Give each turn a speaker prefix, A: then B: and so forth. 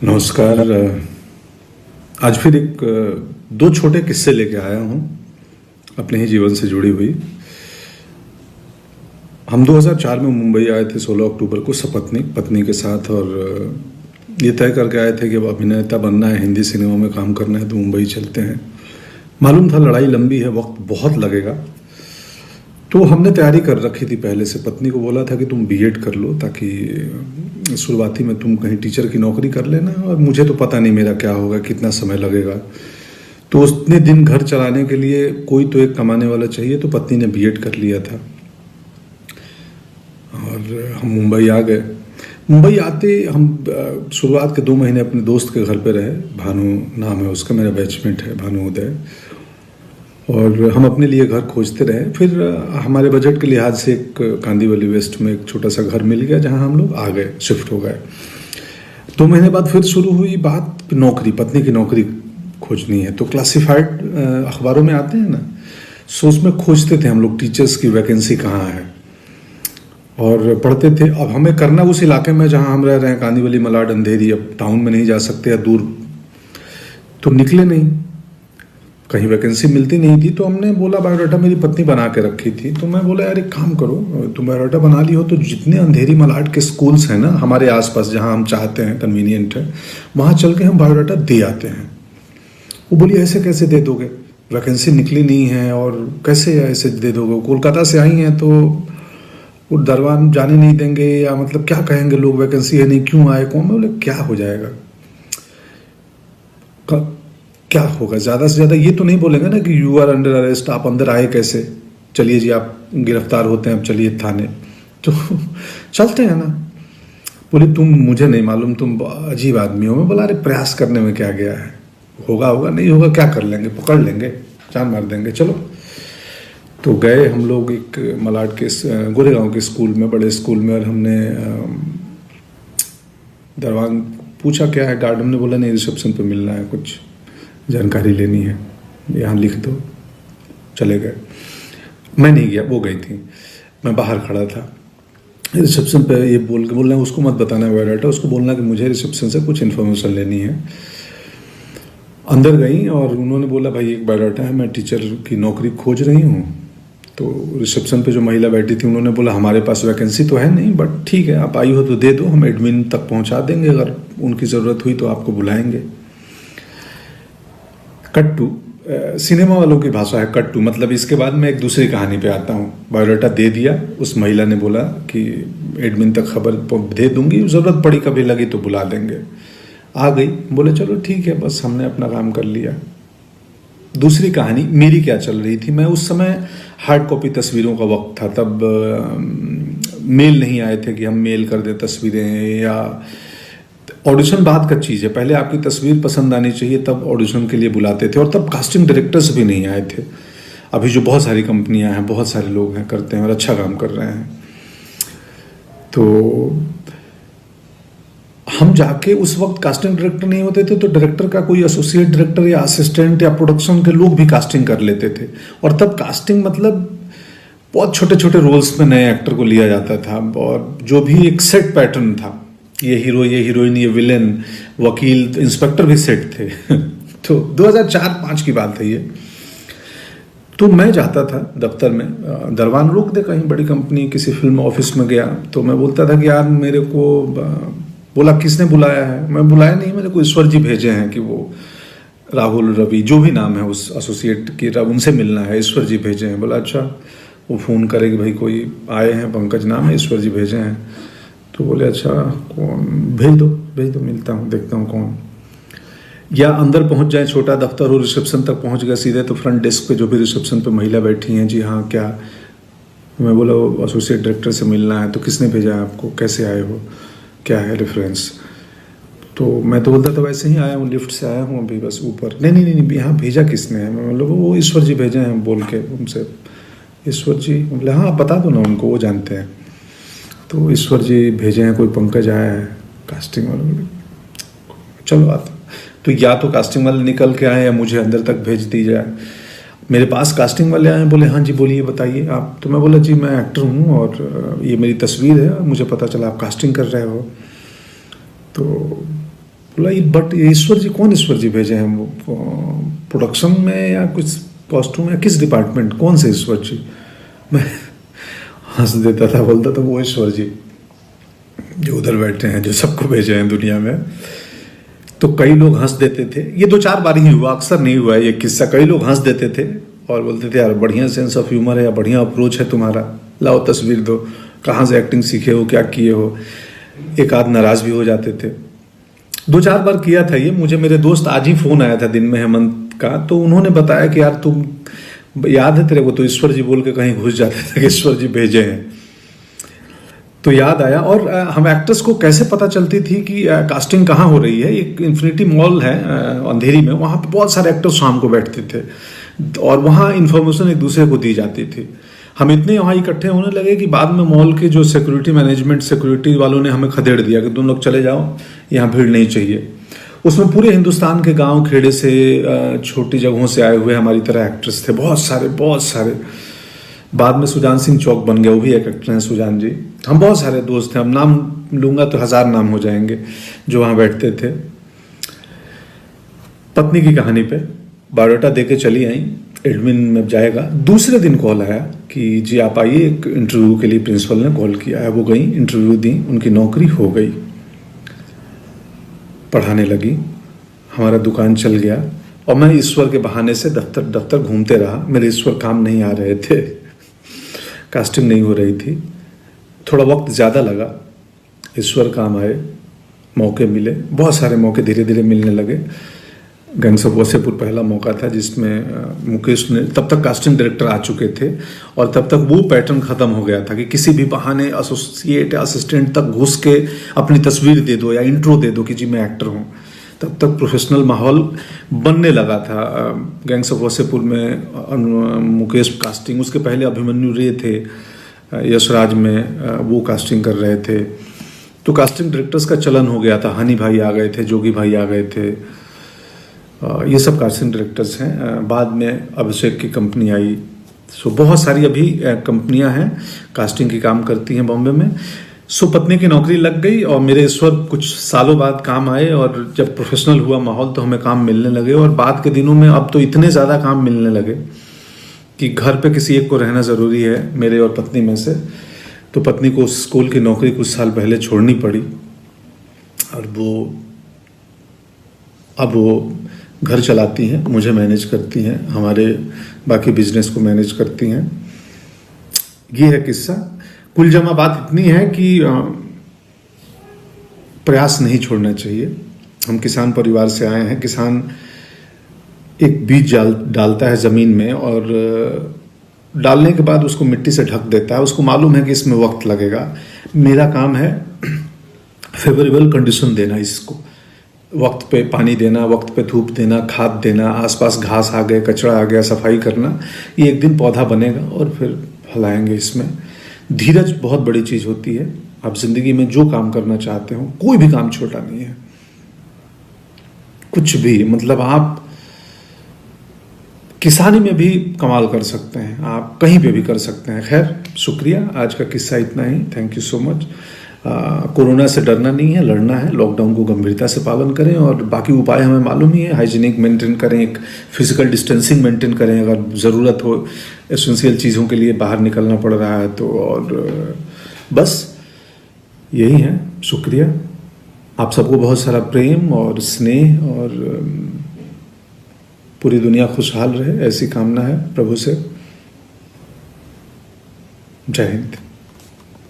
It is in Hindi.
A: नमस्कार। आज फिर एक दो छोटे किस्से लेके आया हूँ अपने ही जीवन से जुड़ी हुई। हम 2004 में मुंबई आए थे 16 अक्टूबर को सपत्नी पत्नी के साथ, और ये तय करके आए थे कि अब अभिनेता बनना है, हिंदी सिनेमा में काम करना है तो मुंबई चलते हैं। मालूम था लड़ाई लंबी है, वक्त बहुत लगेगा, तो हमने तैयारी कर रखी थी पहले से। पत्नी को बोला था कि तुम बीएड कर लो ताकि शुरुआती में तुम कहीं टीचर की नौकरी कर लेना, और मुझे तो पता नहीं मेरा क्या होगा, कितना समय लगेगा। तो उतने दिन घर चलाने के लिए कोई तो एक कमाने वाला चाहिए, तो पत्नी ने बीएड कर लिया था और हम मुंबई आ गए। मुंबई आते हम शुरुआत के 2 महीने अपने दोस्त के घर पे रहे। भानु नाम है उसका, मेरा बैचमेट है भानु उदय, और हम अपने लिए घर खोजते रहे। फिर हमारे बजट के लिहाज से एक कांदीवली वेस्ट में एक छोटा सा घर मिल गया, जहां हम लोग आ गए, शिफ्ट हो गए। 2 महीने बाद फिर शुरू हुई बात नौकरी, पत्नी की नौकरी खोजनी है। तो क्लासिफाइड अखबारों में आते हैं ना, सो उसमें खोजते थे हम लोग टीचर्स की वैकेंसी कहाँ है, और पढ़ते थे। अब हमें करना उस इलाके में जहाँ हम रह रहे हैं, कांदीवली, मलाड, अंधेरी। अब टाउन में नहीं जा सकते या दूर, तो निकले नहीं, कहीं वैकेंसी मिलती नहीं थी। तो हमने बोला, बायोडाटा मेरी पत्नी बना के रखी थी, तो मैं बोला यार एक काम करो, तुम बायोडाटा बना ली हो तो जितने अंधेरी मलाड के स्कूल्स हैं ना हमारे आसपास, जहां हम चाहते हैं, कन्वीनियंट है, वहां चल के हम बायोडाटा दे आते हैं। वो बोली ऐसे कैसे दे दोगे, वैकेंसी निकली नहीं है और कैसे ऐसे दे दोगे, कोलकाता से आई हैं तो वो दरबार जाने नहीं देंगे, या मतलब क्या कहेंगे लोग, वैकेंसी है नहीं, क्यों आए कौन। बोले क्या हो जाएगा, क्या होगा, ज़्यादा से ज़्यादा ये तो नहीं बोलेंगे ना कि यू आर अंडर अरेस्ट, आप अंदर आए कैसे, चलिए जी आप गिरफ्तार होते हैं, अब चलिए थाने, तो चलते हैं ना। बोले तुम, मुझे नहीं मालूम, तुम अजीब आदमी हो। मैं बोला अरे प्रयास करने में क्या गया है, होगा होगा, नहीं होगा क्या कर लेंगे, पकड़ लेंगे, जान मार देंगे, चलो। तो गए हम लोग एक मलाड के गोरेगांव के स्कूल में, बड़े स्कूल में, और हमने दरवान पूछा क्या है, गार्ड ने बोला नहीं रिसेप्शन पे मिलना है, कुछ जानकारी लेनी है, यहाँ लिख दो। चले गए, मैं नहीं गया, वो गई थी, मैं बाहर खड़ा था। रिसेप्शन पे ये बोलना उसको मत बताना बायोडाटा, उसको बोलना कि मुझे रिसेप्शन से कुछ इन्फॉर्मेशन लेनी है। अंदर गई और उन्होंने बोला भाई एक बायोडाटा है, मैं टीचर की नौकरी खोज रही हूँ। तो रिसेप्शन पे जो महिला बैठी थी उन्होंने बोला हमारे पास वैकेंसी तो है नहीं, बट ठीक है आप आई हो तो दे दो, हम एडमिन तक पहुँचा देंगे, अगर उनकी ज़रूरत हुई तो आपको बुलाएंगे। कट्टू सिनेमा वालों की भाषा है कट्टू, मतलब इसके बाद मैं एक दूसरी कहानी पे आता हूँ। बायोडाटा दे दिया, उस महिला ने बोला कि एडमिन तक खबर दे दूंगी, ज़रूरत पड़ी कभी लगी तो बुला देंगे। आ गई, बोले चलो ठीक है, बस हमने अपना काम कर लिया। दूसरी कहानी मेरी क्या चल रही थी, मैं उस समय हार्ड कॉपी तस्वीरों का वक्त था, तब मेल नहीं आए थे कि हम मेल कर दें तस्वीरें, या ऑडिशन बाद का चीज़ है, पहले आपकी तस्वीर पसंद आनी चाहिए तब ऑडिशन के लिए बुलाते थे, और तब कास्टिंग डायरेक्टर्स भी नहीं आए थे। अभी जो बहुत सारी कंपनियां हैं, बहुत सारे लोग हैं, करते हैं और अच्छा काम कर रहे हैं। तो हम जाके, उस वक्त कास्टिंग डायरेक्टर नहीं होते थे, तो डायरेक्टर का कोई एसोसिएट डायरेक्टर या असिस्टेंट या प्रोडक्शन के लोग भी कास्टिंग कर लेते थे। और तब कास्टिंग मतलब बहुत छोटे छोटे रोल्स में नए एक्टर को लिया जाता था, और जो भी एक सेट पैटर्न था, ये हीरो, ये हीरोइन, ये विलेन, वकील, इंस्पेक्टर भी सेट थे। तो 2004-5 की बात है ये। तो मैं जाता था दफ्तर में, दरवान रोक दे कहीं बड़ी कंपनी, किसी फिल्म ऑफिस में गया, तो मैं बोलता था कि यार मेरे को, बोला किसने बुलाया है, मैं बुलाया नहीं, मेरे को ईश्वर जी भेजे हैं कि वो राहुल, रवि, जो भी नाम है उस एसोसिएट की, उनसे मिलना है, ईश्वर जी भेजे हैं। बोला अच्छा, वो फ़ोन करे कि भाई कोई आए हैं, पंकज नाम है, ईश्वर जी भेजे हैं। तो बोले अच्छा कौन, भेज दो, मिलता हूँ, देखता हूँ कौन। या अंदर पहुँच जाए, छोटा दफ्तर हो, रिसेप्शन तक पहुँच गए सीधे, तो फ्रंट डेस्क पे जो भी रिसेप्शन पे महिला बैठी हैं, जी हाँ क्या। मैं बोला एसोसिएट डायरेक्टर से मिलना है। तो किसने भेजा है आपको, कैसे आए हो, क्या है रेफरेंस। तो मैं तो बोलता था वैसे ही आया हूँ, लिफ्ट से आया हूँ अभी बस ऊपर। नहीं, यहाँ भेजा किसने है। मैं बोला वो ईश्वर जी भेजे हैं, बोल के उनसे। ईश्वर जी, बोले हाँ बता दो ना उनको, वो जानते हैं। तो ईश्वर जी भेजे हैं, कोई पंकज आया है कास्टिंग वाले। चलो आते, तो या तो कास्टिंग वाले निकल के आए या मुझे अंदर तक भेज दी जाए। मेरे पास कास्टिंग वाले आए, बोले हाँ जी बोलिए बताइए आप। तो मैं बोला जी मैं एक्टर हूँ और ये मेरी तस्वीर है, मुझे पता चला आप कास्टिंग कर रहे हो। तो बोला ये बट ये ईश्वर जी, कौन ईश्वर जी भेजे हैं वो, प्रोडक्शन में या कुछ कॉस्ट्यूम या किस डिपार्टमेंट, कौन से ईश्वर जी? मैं हंस देता था, बोलता था वो ईश्वर जी जो उधर बैठे हैं, जो सबको भेजे हैं दुनिया में। तो कई लोग हंस देते थे, ये 2-4 बार ही हुआ, अक्सर नहीं हुआ ये किस्सा। कई लोग हंस देते थे और बोलते थे यार बढ़िया सेंस ऑफ ह्यूमर है या बढ़िया अप्रोच है तुम्हारा, लाओ तस्वीर दो, कहाँ से एक्टिंग सीखे हो, क्या किए हो। एक आध नाराज भी हो जाते थे। 2-4 बार किया था ये। मुझे मेरे दोस्त आज ही फोन आया था दिन में, हेमंत का, तो उन्होंने बताया कि यार तुम, याद है तेरे को, तो ईश्वर जी बोल के कहीं घुस जाते थे कि ईश्वर जी भेजे हैं। तो याद आया। और हम एक्टर्स को कैसे पता चलती थी कि कास्टिंग कहाँ हो रही है? एक इन्फिनिटी मॉल है अंधेरी में, वहाँ पे बहुत सारे एक्टर्स शाम को बैठते थे और वहाँ इन्फॉर्मेशन एक दूसरे को दी जाती थी। हम इतने वहाँ इकट्ठे होने लगे कि बाद में मॉल के जो सिक्योरिटी मैनेजमेंट, सिक्योरिटी वालों ने हमें खदेड़ दिया कि तुम लोग चले जाओ, यहाँ भीड़ नहीं चाहिए। उसमें पूरे हिंदुस्तान के गांव खेड़े से, छोटी जगहों से आए हुए हमारी तरह एक्टर्स थे, बहुत सारे। बाद में सुजान सिंह चौक बन गया, वो भी एक एक्टर हैं सुजान जी। हम बहुत सारे दोस्त हैं, हम नाम लूंगा तो 1000 नाम हो जाएंगे जो वहाँ बैठते थे। पत्नी की कहानी पे बायोडाटा दे के चली आई, एडमिन में जाएगा। दूसरे दिन कॉल आया कि जी आप आइए, एक इंटरव्यू के लिए प्रिंसिपल ने कॉल किया है। वो गई, इंटरव्यू दी, उनकी नौकरी हो गई। पढ़ाने लगी, हमारा दुकान चल गया और मैं ईश्वर के बहाने से दफ्तर घूमते रहा। मेरे ईश्वर काम नहीं आ रहे थे, कास्टिंग नहीं हो रही थी, थोड़ा वक्त ज़्यादा लगा। ईश्वर काम आए, मौके मिले, बहुत सारे मौके धीरे धीरे मिलने लगे। गैंग्स ऑफ वासेपुर पहला मौका था जिसमें मुकेश ने, तब तक कास्टिंग डायरेक्टर आ चुके थे और तब तक वो पैटर्न ख़त्म हो गया था कि किसी भी बहाने एसोसिएट या असिस्टेंट तक घुस के अपनी तस्वीर दे दो या इंट्रो दे दो कि जी मैं एक्टर हूँ। तब तक प्रोफेशनल माहौल बनने लगा था। गैंग्स ऑफ वासेपुर में मुकेश कास्टिंग, उसके पहले अभिमन्यु रे थे यशराज में, वो कास्टिंग कर रहे थे। तो कास्टिंग डायरेक्टर्स का चलन हो गया था। हनी भाई आ गए थे, जोगी भाई आ गए थे, ये सब कास्टिंग डायरेक्टर्स हैं। बाद में अभिषेक की कंपनी आई। सो बहुत सारी अभी कंपनियां हैं कास्टिंग की काम करती हैं बॉम्बे में। सो पत्नी की नौकरी लग गई और मेरे ईश्वर कुछ सालों बाद काम आए और जब प्रोफेशनल हुआ माहौल तो हमें काम मिलने लगे। और बाद के दिनों में अब तो इतने ज़्यादा काम मिलने लगे कि घर पे किसी एक को रहना ज़रूरी है, मेरे और पत्नी में से। तो पत्नी को स्कूल की नौकरी कुछ साल पहले छोड़नी पड़ी और अब वो घर चलाती हैं, मुझे मैनेज करती हैं, हमारे बाकी बिजनेस को मैनेज करती हैं। ये है किस्सा। कुल जमा बात इतनी है कि प्रयास नहीं छोड़ना चाहिए। हम किसान परिवार से आए हैं। किसान एक बीज डालता है ज़मीन में और डालने के बाद उसको मिट्टी से ढक देता है। उसको मालूम है कि इसमें वक्त लगेगा। मेरा काम है फेवरेबल कंडीशन देना, इसको वक्त पे पानी देना, वक्त पे धूप देना, खाद देना, आसपास घास आ गए, कचरा आ गया, सफाई करना। ये एक दिन पौधा बनेगा और फिर फैलाएंगे। इसमें धीरज बहुत बड़ी चीज़ होती है। आप जिंदगी में जो काम करना चाहते हो, कोई भी काम छोटा नहीं है, कुछ भी, मतलब आप किसानी में भी कमाल कर सकते हैं, आप कहीं पे भी कर सकते हैं। खैर, शुक्रिया, आज का किस्सा इतना ही। Thank you so much. Corona से डरना नहीं है, लड़ना है। लॉकडाउन को गंभीरता से पालन करें और बाकी उपाय हमें मालूम ही है। हाइजीनिक मेंटेन करें, एक फिजिकल डिस्टेंसिंग मेंटेन करें। अगर ज़रूरत हो, एसेंशियल चीज़ों के लिए बाहर निकलना पड़ रहा है तो, और बस यही है। शुक्रिया। आप सबको बहुत सारा प्रेम और स्नेह और पूरी दुनिया खुशहाल रहे, ऐसी कामना है प्रभु से। जय हिंद।